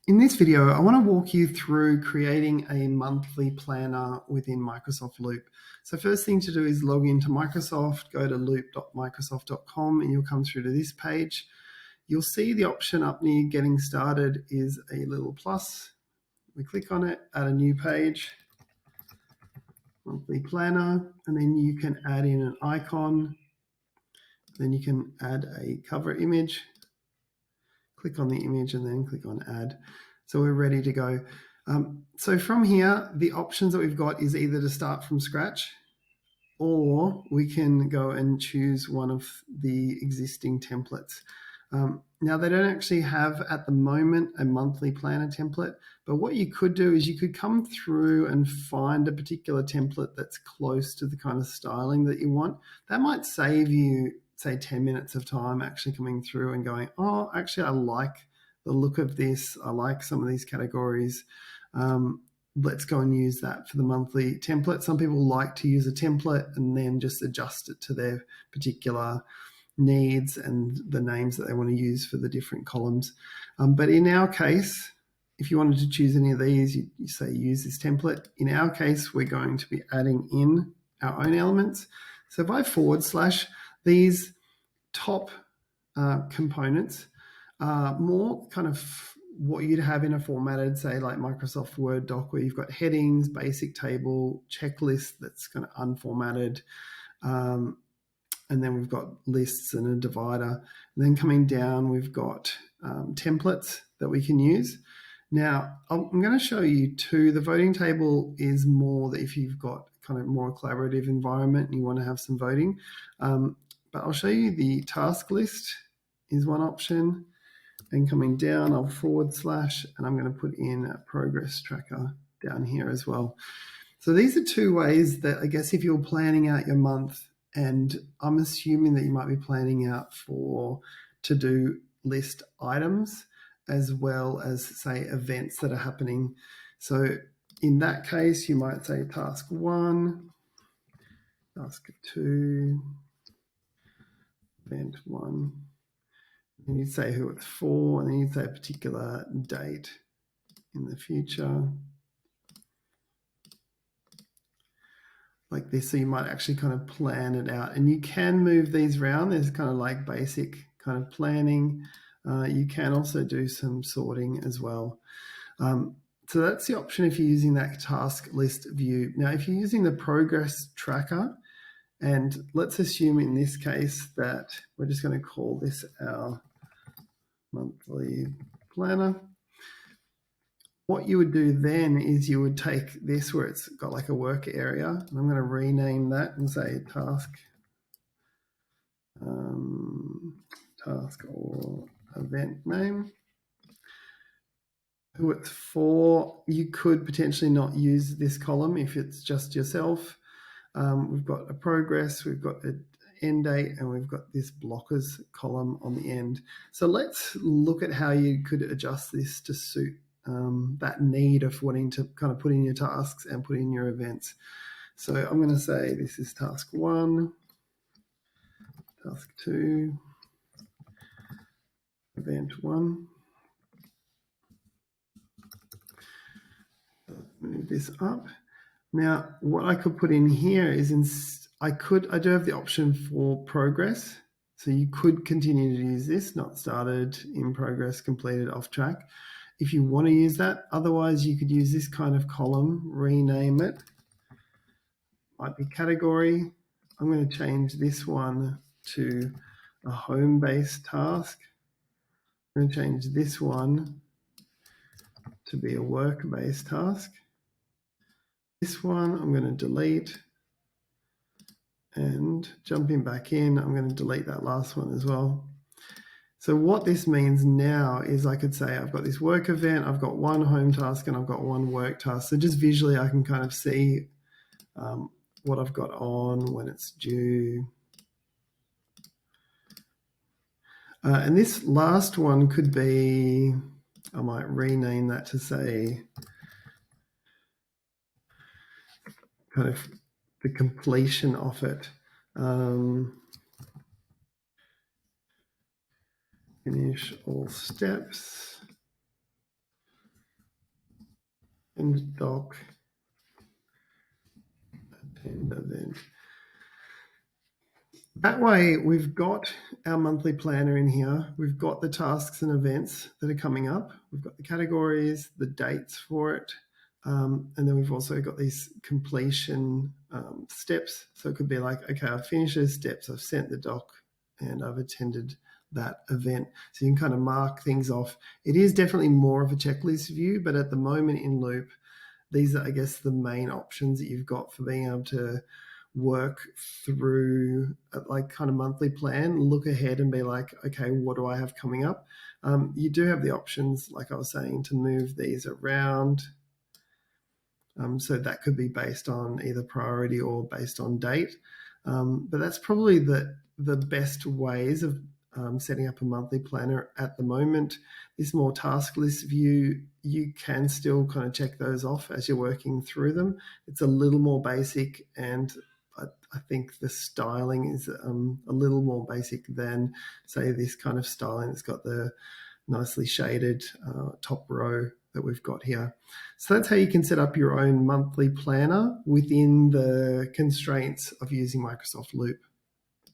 In this video, I want to walk you through creating a monthly planner within Microsoft Loop. So first thing to do is log into Microsoft, go to loop.microsoft.com and you'll come through to this page. You'll see the option up near getting started is a little plus. We click on it, add a new page, monthly planner, and then you can add in an icon. Then you can add a cover image. Click on the image and then click on add. So we're ready to go. So from here, the options that we've got is either to start from scratch, or we can go and choose one of the existing templates. Now they don't actually have at the moment a monthly planner template, but what you could do is you could come through and find a particular template that's close to the kind of styling that you want. That might save you, say, 10 minutes of time actually coming through and going, oh, actually I like the look of this. I like some of these categories. Let's go and use that for the monthly template. Some people like to use a template and then just adjust it to their particular needs and the names that they want to use for the different columns. But in our case, if you wanted to choose any of these, you say use this template. In our case, we're going to be adding in our own elements. So if I / these top components are more kind of what you'd have in a formatted, say, like Microsoft Word doc, where you've got headings, basic table, checklist that's kind of unformatted, and then we've got lists and a divider. And then coming down, we've got templates that we can use. Now, I'm going to show you two. The voting table is more that if you've got kind of more collaborative environment and you want to have some voting. But I'll show you the task list is one option. And coming down, I'll / and I'm going to put in a progress tracker down here as well. So these are two ways that I guess if you're planning out your month, and I'm assuming that you might be planning out for to-do list items as well as, say, events that are happening. So in that case, you might say task 1, task 2, event 1. And you'd say who it's for, and then you'd say a particular date in the future. Like this, so you might actually kind of plan it out. And you can move these around. There's kind of like basic kind of planning. You can also do some sorting as well. So that's the option if you're using that task list view. Now, if you're using the progress tracker, and let's assume in this case that we're just going to call this our monthly planner. What you would do then is you would take this where it's got like a work area, and I'm going to rename that and say task or event name. Who it's for, you could potentially not use this column if it's just yourself. We've got a progress, we've got an end date, and we've got this blockers column on the end. So let's look at how you could adjust this to suit that need of wanting to kind of put in your tasks and put in your events. So I'm going to say this is task 1, task 2, event 1. Move this up. Now, what I could put in here is I do have the option for progress. So you could continue to use this, not started, in progress, completed, off track, if you want to use that. Otherwise, you could use this kind of column, rename it. Might be category. I'm going to change this one to a home-based task. I'm going to change this one to be a work-based task. This one I'm going to delete, and jumping back in, I'm going to delete that last one as well. So what this means now is I could say I've got this work event, I've got one home task, and I've got one work task. So just visually I can kind of see what I've got on, when it's due. And this last one could be, I might rename that to say kind of the completion of it. Finish all steps. and doc attend event. That way, we've got our monthly planner in here. We've got the tasks and events that are coming up. We've got the categories, the dates for it, and then we've also got these completion steps. So it could be like, okay, I've finished those steps, I've sent the doc, and I've attended that event. So you can kind of mark things off. It is definitely more of a checklist view, but at the moment in Loop, these are, I guess, the main options that you've got for being able to work through like kind of monthly plan, look ahead and be like, okay, what do I have coming up? You do have the options, like I was saying, to move these around. So that could be based on either priority or based on date. But that's probably the best ways of setting up a monthly planner at the moment. This more task list view, you can still kind of check those off as you're working through them. It's a little more basic, and I think the styling is a little more basic than, say, this kind of styling that's got the nicely shaded top row that we've got here. So that's how you can set up your own monthly planner within the constraints of using Microsoft Loop.